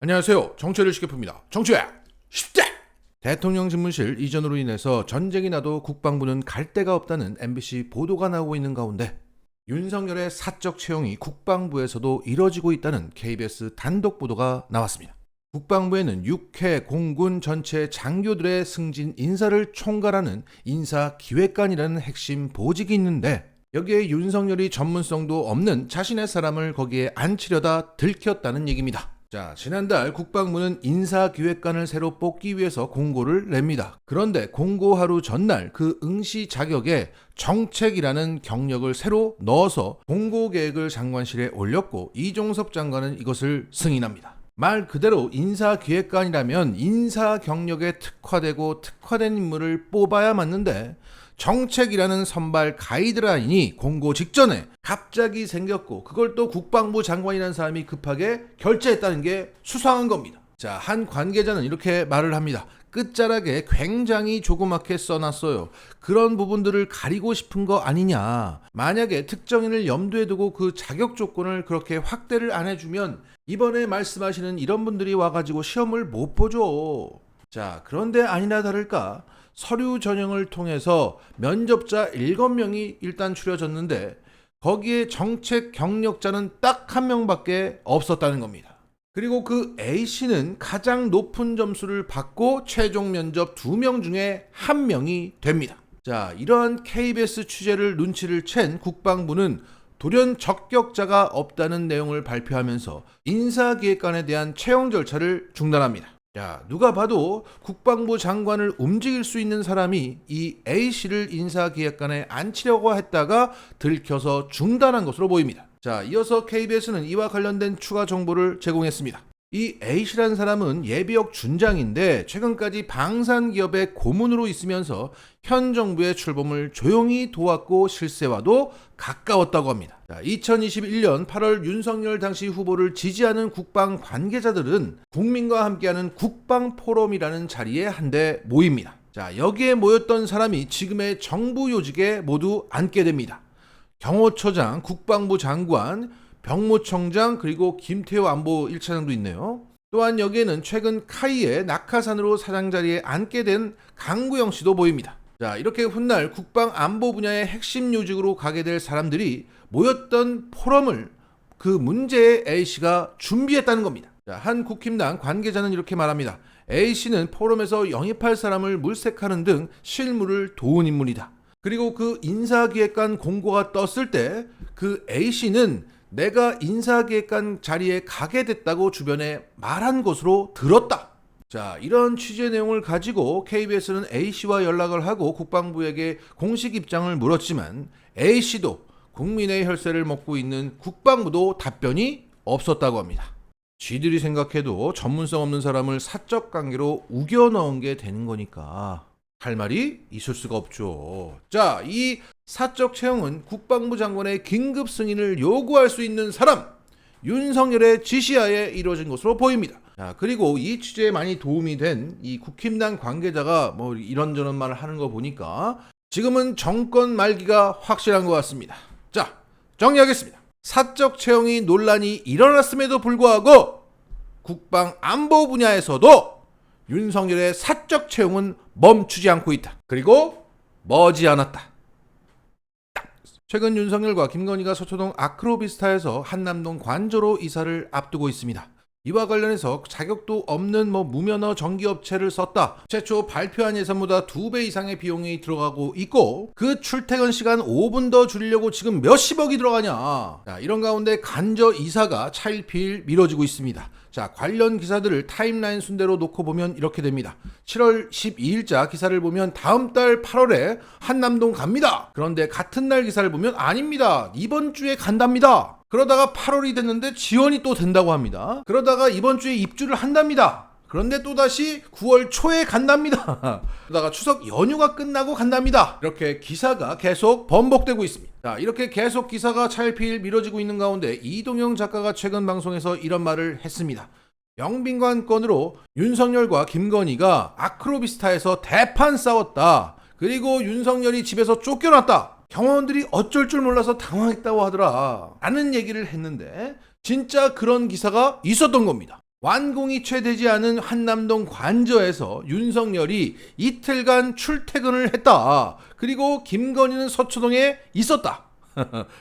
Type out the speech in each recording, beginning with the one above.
안녕하세요. 정치를 시켜봅니다. 정치회 10대! 대통령 집무실 이전으로 인해서 전쟁이 나도 국방부는 갈 데가 없다는 MBC 보도가 나오고 있는 가운데 윤석열의 사적 채용이 국방부에서도 이뤄지고 있다는 KBS 단독 보도가 나왔습니다. 국방부에는 육해 공군 전체 장교들의 승진 인사를 총괄하는 인사기획관이라는 핵심 보직이 있는데 여기에 윤석열이 전문성도 없는 자신의 사람을 거기에 앉히려다 들켰다는 얘기입니다. 자, 지난달 국방부는 인사기획관을 새로 뽑기 위해서 공고를 냅니다. 그런데 공고 하루 전날 그 응시 자격에 정책이라는 경력을 새로 넣어서 공고 계획을 장관실에 올렸고 이종섭 장관은 이것을 승인합니다. 말 그대로 인사기획관이라면 인사 경력에 특화되고 특화된 인물을 뽑아야 맞는데 정책이라는 선발 가이드라인이 공고 직전에 갑자기 생겼고 그걸 또 국방부 장관이라는 사람이 급하게 결재했다는 게 수상한 겁니다. 자, 한 관계자는 이렇게 말을 합니다. 끝자락에 굉장히 조그맣게 써놨어요. 그런 부분들을 가리고 싶은 거 아니냐. 만약에 특정인을 염두에 두고 그 자격 조건을 그렇게 확대를 안 해주면 이번에 말씀하시는 이런 분들이 와가지고 시험을 못 보죠. 자, 그런데 아니나 다를까 서류 전형을 통해서 면접자 7명이 일단 추려졌는데 거기에 정책 경력자는 딱 한 명밖에 없었다는 겁니다. 그리고 그 A씨는 가장 높은 점수를 받고 최종 면접 2명 중에 1명이 됩니다. 자, 이러한 KBS 취재를 눈치를 챈 국방부는 돌연 적격자가 없다는 내용을 발표하면서 인사기획관에 대한 채용 절차를 중단합니다. 야, 누가 봐도 국방부 장관을 움직일 수 있는 사람이 이 A씨를 인사기획관에 앉히려고 했다가 들켜서 중단한 것으로 보입니다. 자, 이어서 KBS는 이와 관련된 추가 정보를 제공했습니다. 이 A씨라는 사람은 예비역 준장인데 최근까지 방산기업의 고문으로 있으면서 현 정부의 출범을 조용히 도왔고 실세와도 가까웠다고 합니다. 2021년 8월 윤석열 당시 후보를 지지하는 국방 관계자들은 국민과 함께하는 국방포럼이라는 자리에 한데 모입니다. 자, 여기에 모였던 사람이 지금의 정부 요직에 모두 앉게 됩니다. 경호처장, 국방부 장관, 병무청장 그리고 김태호 안보 1차장도 있네요. 또한 여기에는 최근 카이의 낙하산으로 사장 자리에 앉게 된 강구영 씨도 보입니다. 자, 이렇게 훗날 국방 안보 분야의 핵심 요직으로 가게 될 사람들이 모였던 포럼을 그 문제의 A씨가 준비했다는 겁니다. 자, 한 국힘당 관계자는 이렇게 말합니다. A씨는 포럼에서 영입할 사람을 물색하는 등 실무를 도운 인물이다. 그리고 그 인사기획관 공고가 떴을 때 그 A씨는 내가 인사기획관 자리에 가게 됐다고 주변에 말한 것으로 들었다. 자, 이런 취재 내용을 가지고 KBS는 A씨와 연락을 하고 국방부에게 공식 입장을 물었지만 A씨도 국민의 혈세를 먹고 있는 국방부도 답변이 없었다고 합니다. 쥐들이 생각해도 전문성 없는 사람을 사적 관계로 우겨 넣은 게 되는 거니까 할 말이 있을 수가 없죠. 자, 이 사적 채용은 국방부 장관의 긴급 승인을 요구할 수 있는 사람 윤석열의 지시하에 이루어진 것으로 보입니다. 자, 그리고 이 취재에 많이 도움이 된 이 국힘당 관계자가 뭐 이런저런 말을 하는 거 보니까 지금은 정권 말기가 확실한 것 같습니다. 자, 정리하겠습니다. 사적 채용이 논란이 일어났음에도 불구하고 국방 안보 분야에서도 윤석열의 사적 채용은 멈추지 않고 있다. 그리고 머지않았다. 최근 윤석열과 김건희가 서초동 아크로비스타에서 한남동 관저로 이사를 앞두고 있습니다. 이와 관련해서 자격도 없는 무면허 전기업체를 썼다. 최초 발표한 예산보다 2배 이상의 비용이 들어가고 있고 그 출퇴근 시간 5분 더 줄이려고 지금 몇십억이 들어가냐. 자, 이런 가운데 관저 이사가 차일피일 미뤄지고 있습니다. 자, 관련 기사들을 타임라인 순대로 놓고 보면 이렇게 됩니다. 7월 12일자 기사를 보면 다음 달 8월에 한남동 갑니다. 그런데 같은 날 기사를 보면 아닙니다. 이번 주에 간답니다. 그러다가 8월이 됐는데 지원이 또 된다고 합니다. 그러다가 이번 주에 입주를 한답니다. 그런데 또다시 9월 초에 간답니다. 그러다가 추석 연휴가 끝나고 간답니다. 이렇게 기사가 계속 번복되고 있습니다. 자, 이렇게 계속 기사가 차일피일 미뤄지고 있는 가운데 이동영 작가가 최근 방송에서 이런 말을 했습니다. 영빈관 건으로 윤석열과 김건희가 아크로비스타에서 대판 싸웠다. 그리고 윤석열이 집에서 쫓겨났다. 경호원들이 어쩔 줄 몰라서 당황했다고 하더라 라는 얘기를 했는데 진짜 그런 기사가 있었던 겁니다. 완공이 채 되지 않은 한남동 관저에서 윤석열이 이틀간 출퇴근을 했다. 그리고 김건희는 서초동에 있었다.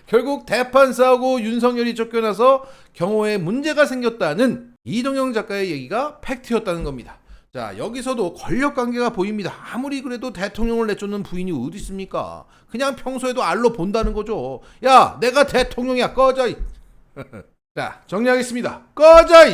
결국 대판 싸우고 윤석열이 쫓겨나서 경호에 문제가 생겼다는 이동영 작가의 얘기가 팩트였다는 겁니다. 자, 여기서도 권력관계가 보입니다. 아무리 그래도 대통령을 내쫓는 부인이 어디 있습니까? 그냥 평소에도 알로 본다는 거죠. 야, 내가 대통령이야. 꺼져. 자, 정리하겠습니다. 꺼져.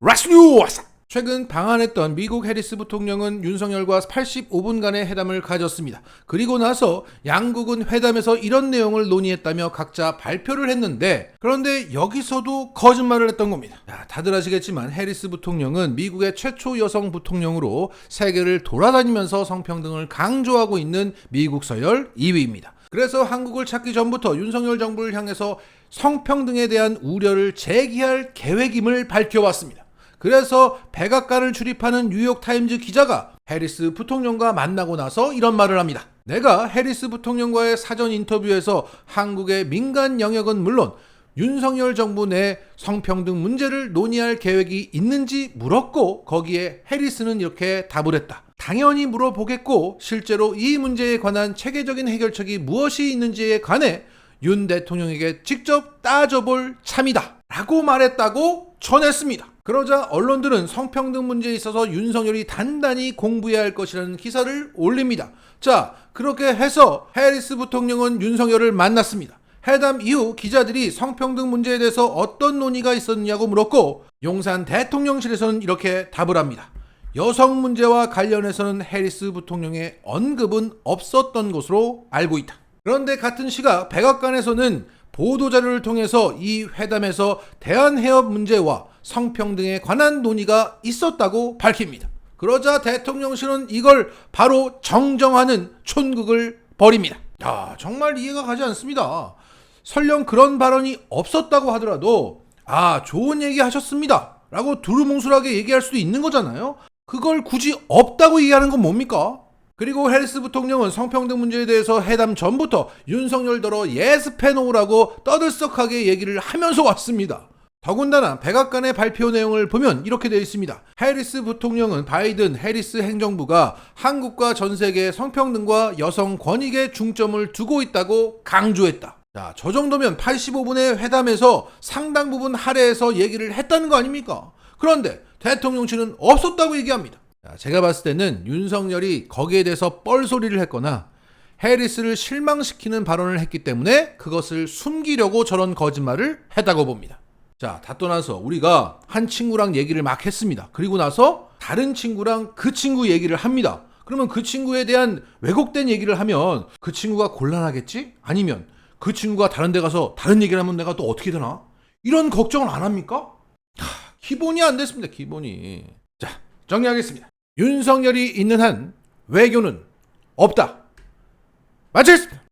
라스뉴스! 최근 방한했던 미국 해리스 부통령은 윤석열과 85분간의 회담을 가졌습니다. 그리고 나서 양국은 회담에서 이런 내용을 논의했다며 각자 발표를 했는데, 그런데 여기서도 거짓말을 했던 겁니다. 자, 다들 아시겠지만 해리스 부통령은 미국의 최초 여성 부통령으로 세계를 돌아다니면서 성평등을 강조하고 있는 미국 서열 2위입니다. 그래서 한국을 찾기 전부터 윤석열 정부를 향해서 성평등에 대한 우려를 제기할 계획임을 밝혀왔습니다. 그래서 백악관을 출입하는 뉴욕타임즈 기자가 해리스 부통령과 만나고 나서 이런 말을 합니다. 내가 해리스 부통령과의 사전 인터뷰에서 한국의 민간 영역은 물론 윤석열 정부 내 성평등 문제를 논의할 계획이 있는지 물었고, 거기에 해리스는 이렇게 답을 했다. 당연히 물어보겠고, 실제로 이 문제에 관한 체계적인 해결책이 무엇이 있는지에 관해 윤 대통령에게 직접 따져볼 참이다 라고 말했다고 전했습니다. 그러자 언론들은 성평등 문제에 있어서 윤석열이 단단히 공부해야 할 것이라는 기사를 올립니다. 자, 그렇게 해서 해리스 부통령은 윤석열을 만났습니다. 회담 이후 기자들이 성평등 문제에 대해서 어떤 논의가 있었냐고 물었고, 용산 대통령실에서는 이렇게 답을 합니다. 여성 문제와 관련해서는 해리스 부통령의 언급은 없었던 것으로 알고 있다. 그런데 같은 시각 백악관에서는 보도자료를 통해서 이 회담에서 대한해협 문제와 성평등에 관한 논의가 있었다고 밝힙니다. 그러자 대통령실은 이걸 바로 정정하는 촌극을 벌입니다. 야, 정말 이해가 가지 않습니다. 설령 그런 발언이 없었다고 하더라도 좋은 얘기 하셨습니다 라고 두루뭉술하게 얘기할 수도 있는 거잖아요. 그걸 굳이 없다고 얘기하는 건 뭡니까? 그리고 해리스 부통령은 성평등 문제에 대해서 회담 전부터 윤석열더러 예습해 놓으라고 떠들썩하게 얘기를 하면서 왔습니다. 더군다나 백악관의 발표 내용을 보면 이렇게 되어 있습니다. 해리스 부통령은 바이든 해리스 행정부가 한국과 전 세계의 성평등과 여성 권익에 중점을 두고 있다고 강조했다. 자, 저 정도면 85분의 회담에서 상당 부분 할애해서 얘기를 했다는 거 아닙니까? 그런데 대통령실은 없었다고 얘기합니다. 자, 제가 봤을 때는 윤석열이 거기에 대해서 뻘소리를 했거나 해리스를 실망시키는 발언을 했기 때문에 그것을 숨기려고 저런 거짓말을 했다고 봅니다. 자, 다 떠나서 우리가 한 친구랑 얘기를 막 했습니다. 그리고 나서 다른 친구랑 그 친구 얘기를 합니다. 그러면 그 친구에 대한 왜곡된 얘기를 하면 그 친구가 곤란하겠지? 아니면 그 친구가 다른 데 가서 다른 얘기를 하면 내가 또 어떻게 되나? 이런 걱정을 안 합니까? 기본이 안 됐습니다. 기본이. 자, 정리하겠습니다. 윤석열이 있는 한 외교는 없다. 마치겠습니다.